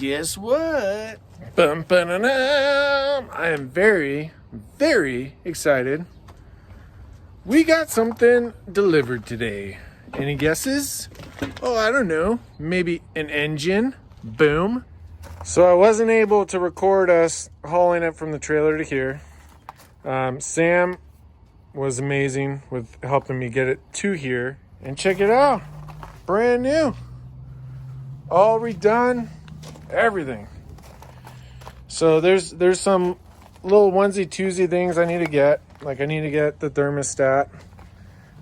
guess what? Bum, ba-da-dum. I am very, very excited. We got something delivered today. Any guesses? Oh, I don't know. Maybe an engine? Boom. So I wasn't able to record us hauling it from the trailer to here. Sam was amazing with helping me get it to here. And check it out. Brand new. All redone. Everything. So there's some little onesie-twosie things I need to get. Like I need to get the thermostat.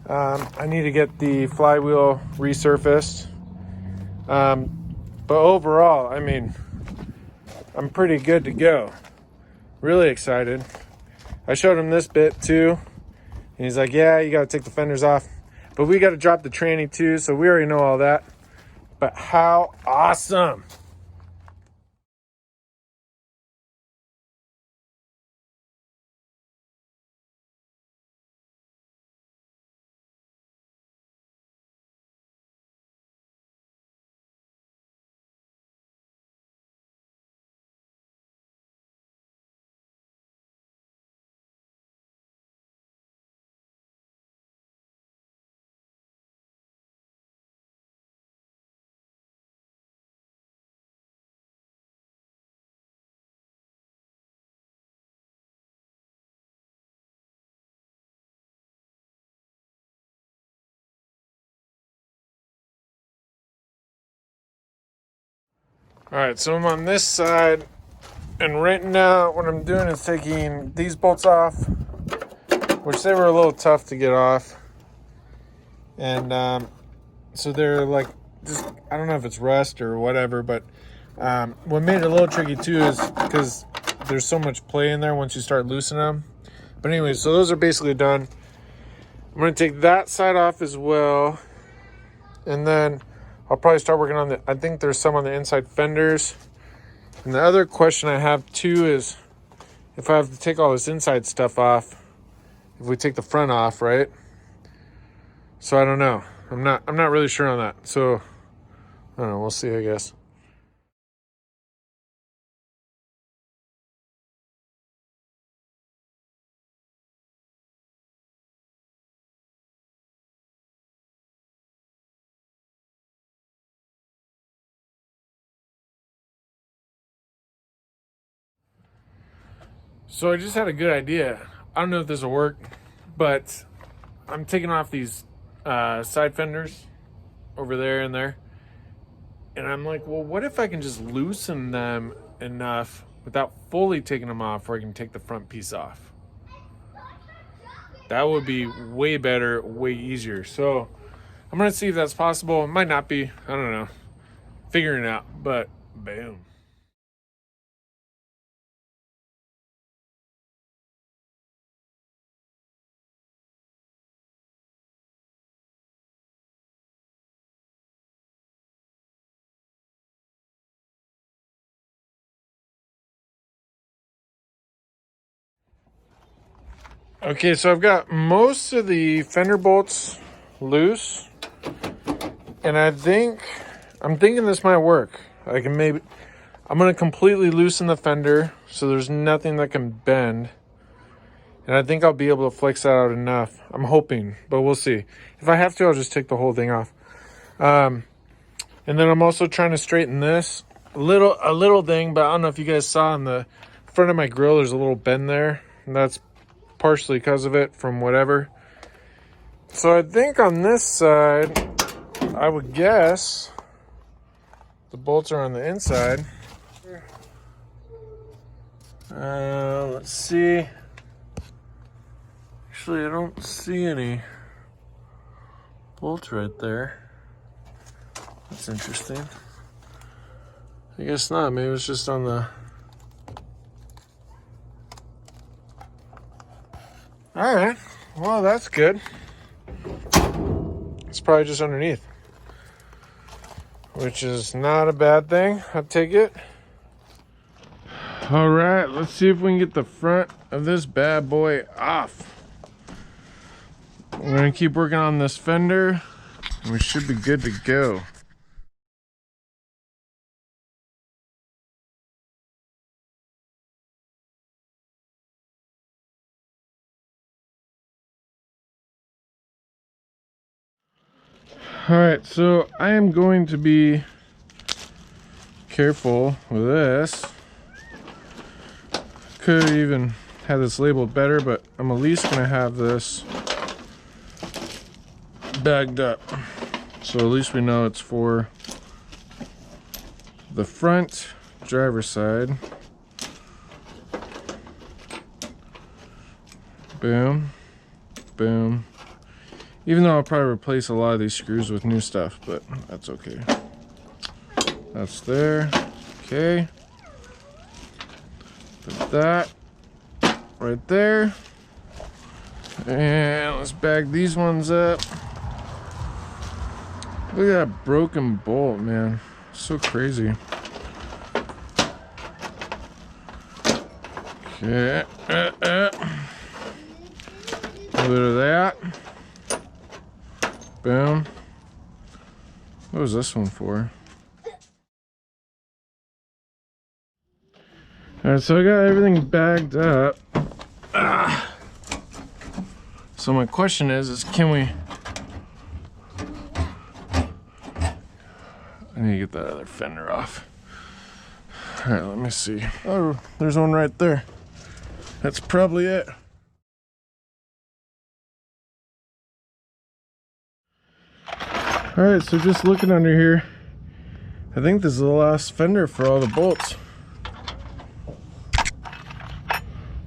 I need to get the flywheel resurfaced. But overall, I mean, I'm pretty good to go. Really excited. I showed him this bit too. And he's like, yeah, you got to take the fenders off. But we got to drop the tranny too, so we already know all that. But how awesome. All right, so I'm on this side, and right now what I'm doing is taking these bolts off, which they were a little tough to get off. And so they're like, just, I don't know if it's rust or whatever, but what made it a little tricky too is because there's so much play in there once you start loosening them. But anyway, so those are basically done. I'm going to take that side off as well. And then I'll probably start working on I think there's some on the inside fenders. And the other question I have too is if I have to take all this inside stuff off, if we take the front off, right? So I don't know. I'm not really sure on that. So I don't know, we'll see, I guess. So I just had a good idea. I don't know if this will work, but I'm taking off these side fenders over there and there. And I'm like, well, what if I can just loosen them enough without fully taking them off where I can take the front piece off? That would be way better, way easier. So I'm going to see if that's possible. It might not be. I don't know. Figuring it out, but boom. Okay, so I've got most of the fender bolts loose, and I'm thinking this might work. I'm gonna completely loosen the fender so there's nothing that can bend, and I think I'll be able to flex that out enough. I'm hoping, but we'll see. If I have to, I'll just take the whole thing off. And then I'm also trying to straighten this a little thing, but I don't know if you guys saw on the front of my grill, there's a little bend there, and that's partially because of it from whatever. So I think on this side, I would guess the bolts are on the inside. Let's see. Actually, I don't see any bolts right there. That's interesting. I guess not. Maybe it's just on the... All right, well, that's good. It's probably just underneath, which is not a bad thing. I'll take it. All right, let's see if we can get the front of this bad boy off. We're gonna keep working on this fender, and we should be good to go. Alright, so I am going to be careful with this. Could even have this labeled better, but I'm at least gonna have this bagged up. So at least we know it's for the front driver's side. Boom, boom. Even though I'll probably replace a lot of these screws with new stuff, but that's okay. That's there. Okay. Put that right there. And let's bag these ones up. Look at that broken bolt, man. So crazy. Okay. A little bit of that. Boom. What was this one for? Alright, so I got everything bagged up. So my question is can we... I need to get that other fender off. Alright, let me see. Oh, there's one right there. That's probably it. Alright, so just looking under here, I think this is the last fender for all the bolts.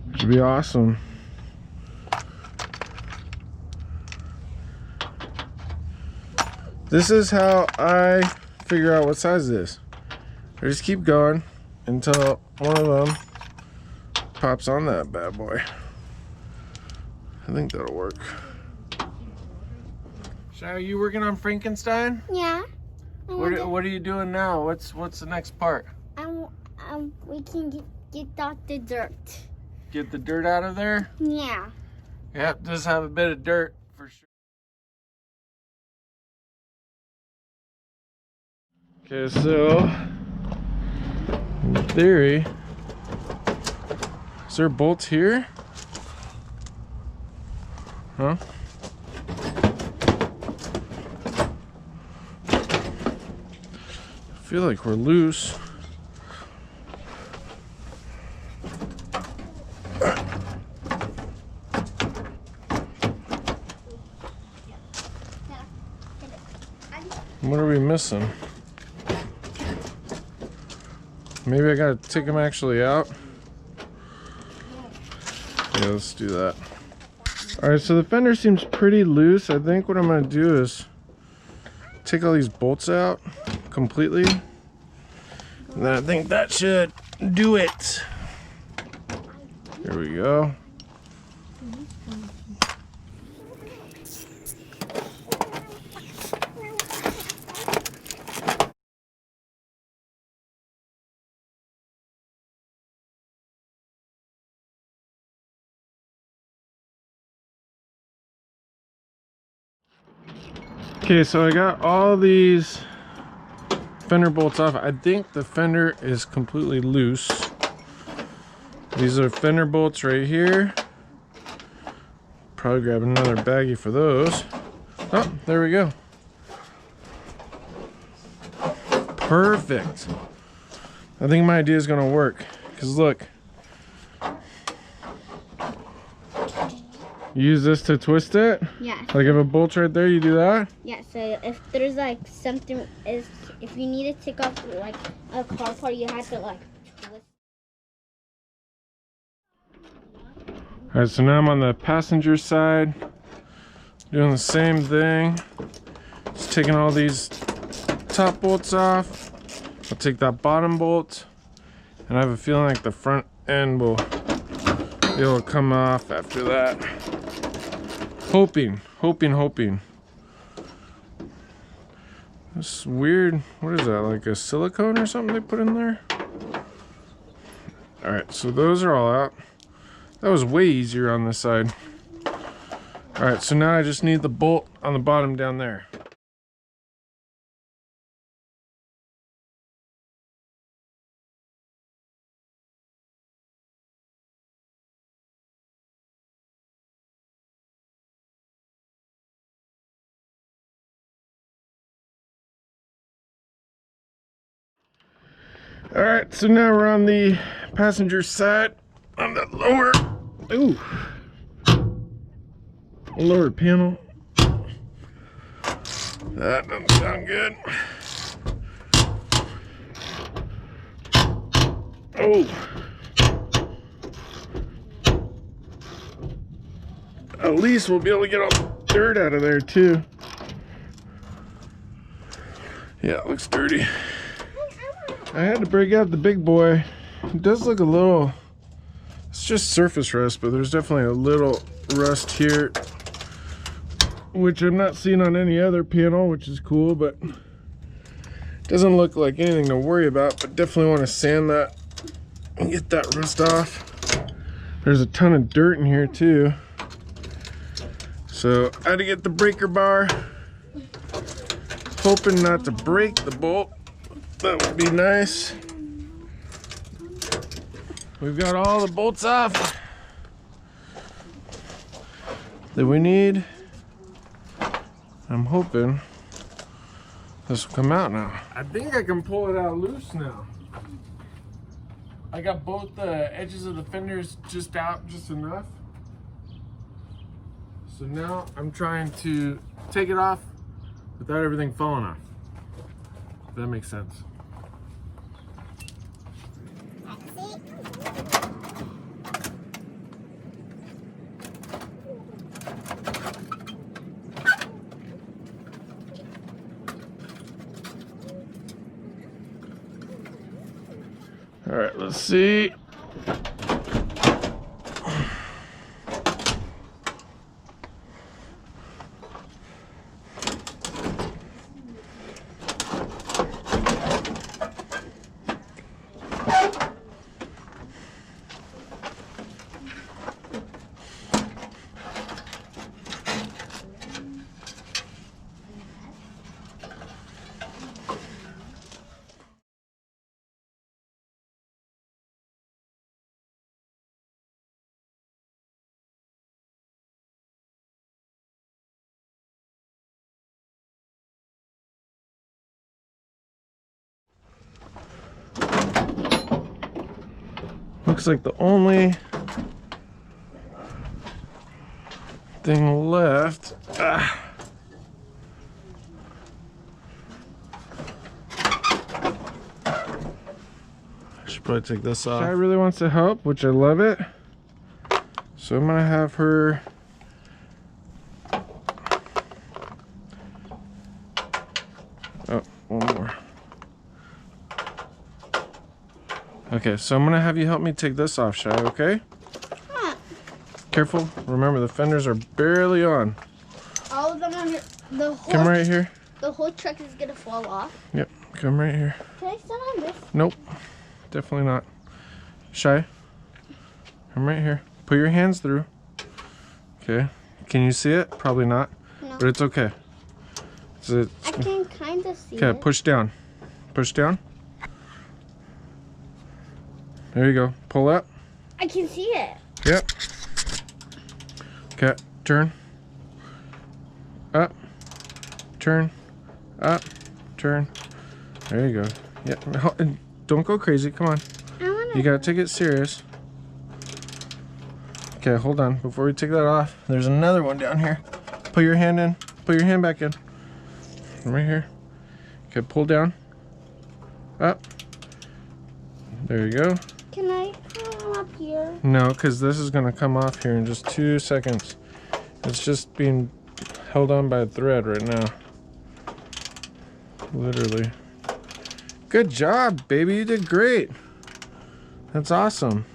Which would be awesome. This is how I figure out what size it is. I just keep going until one of them pops on that bad boy. I think that'll work. Shy, are you working on Frankenstein? Yeah. What are you doing now? What's the next part? We can get out the dirt. Get the dirt out of there? Yeah. Yep, does have a bit of dirt for sure. Okay, so in theory, is there bolts here? Huh? I feel like we're loose. What are we missing? Maybe I gotta take them actually out. Yeah, let's do that. Alright, so the fender seems pretty loose. I think what I'm gonna do is take all these bolts out completely. And then I think that should do it. Here we go. Okay, so I got all these fender bolts off. I think the fender is completely loose. These are fender bolts right here. Probably grab another baggie for those. Oh, there we go. Perfect. I think my idea is gonna work. Cause look, you use this to twist it? Yeah. Like if a bolt's right there, you do that? Yeah, so if there's like something if you need to take off like a car part, you have to like twist. Alright, so now I'm on the passenger side, doing the same thing. Just taking all these top bolts off. I'll take that bottom bolt, and I have a feeling like the front end will be able to come off after that. Hoping. This weird, what is that, like a silicone or something they put in there? Alright, so those are all out. That was way easier on this side. Alright, so now I just need the bolt on the bottom down there. All right, so now we're on the passenger side on the lower panel. That doesn't sound good. Oh. At least we'll be able to get all the dirt out of there too. Yeah, it looks dirty. I had to break out the big boy. It does look a little, it's just surface rust, but there's definitely a little rust here, which I'm not seeing on any other panel, which is cool, but doesn't look like anything to worry about. But definitely want to sand that and get that rust off. There's a ton of dirt in here too. So I had to get the breaker bar, hoping not to break the bolt. That would be nice. We've got all the bolts off that we need. I'm hoping this will come out now. I think I can pull it out loose now. I got both the edges of the fenders just out just enough. So now I'm trying to take it off without everything falling off. If that makes sense. All right, let's see. Looks like the only thing left. I should probably take this off. Shy really wants to help, which I love it. So I'm gonna have her one more. Okay, so I'm gonna have you help me take this off, Shy, okay? Careful. Remember, the fenders are barely on. All of them on your, the whole, come right here. The whole truck is gonna fall off. Yep, come right here. Can I stand on this? Nope, definitely not. Shy, come right here. Put your hands through. Okay, can you see it? Probably not, no. But it's okay. I can kind of see it. Okay, push down. Push down. There you go. Pull up. I can see it. Yep. Okay, turn. Up. Turn. Up. Turn. There you go. Yeah. Don't go crazy. Come on. You gotta take it serious. Okay, hold on. Before we take that off, there's another one down here. Put your hand in. Put your hand back in. Right here. Okay, pull down. Up. There you go. Can I come up here? No, because this is going to come off here in just 2 seconds. It's just being held on by a thread right now. Literally. Good job, baby. You did great. That's awesome.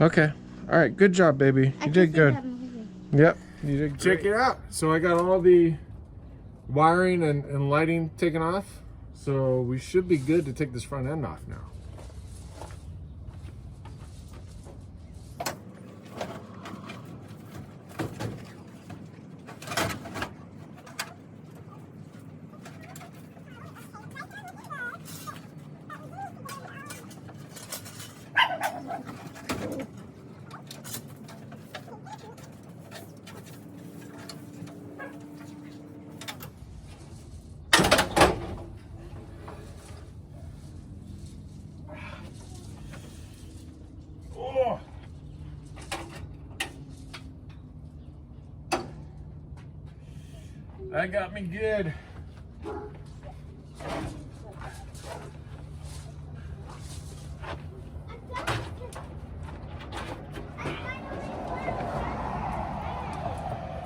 Okay. All right. Good job, baby. You did good. Yep. You did great. Check it out. So I got all the wiring and lighting taken off. So we should be good to take this front end off now. That got me good.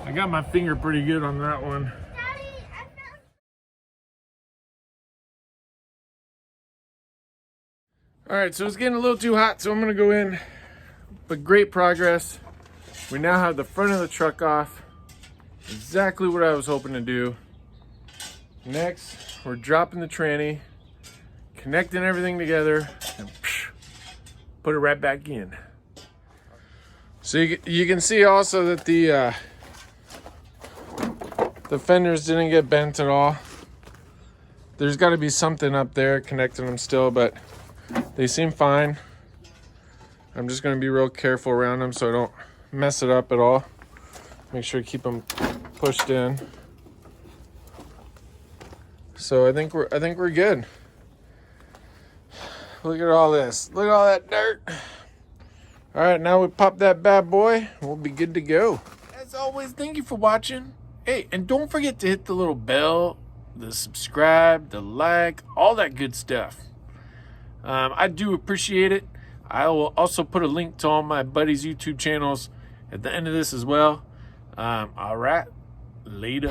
I got my finger pretty good on that one. All right, so it's getting a little too hot, so I'm gonna go in. But great progress. We now have the front of the truck off. Exactly what I was hoping to do. Next, we're dropping the tranny, connecting everything together, and put it right back in. So you can see also that the fenders didn't get bent at all. There's got to be something up there connecting them still, but they seem fine. I'm just going to be real careful around them so I don't mess it up at all. Make sure to keep them pushed in. So I think we're good. Look at all this. Look at all that dirt. All right, now we pop that bad boy. We'll be good to go. As always, thank you for watching. Hey, and don't forget to hit the little bell, the subscribe, the like, all that good stuff. I do appreciate it. I will also put a link to all my buddies' YouTube channels at the end of this as well. All right, later.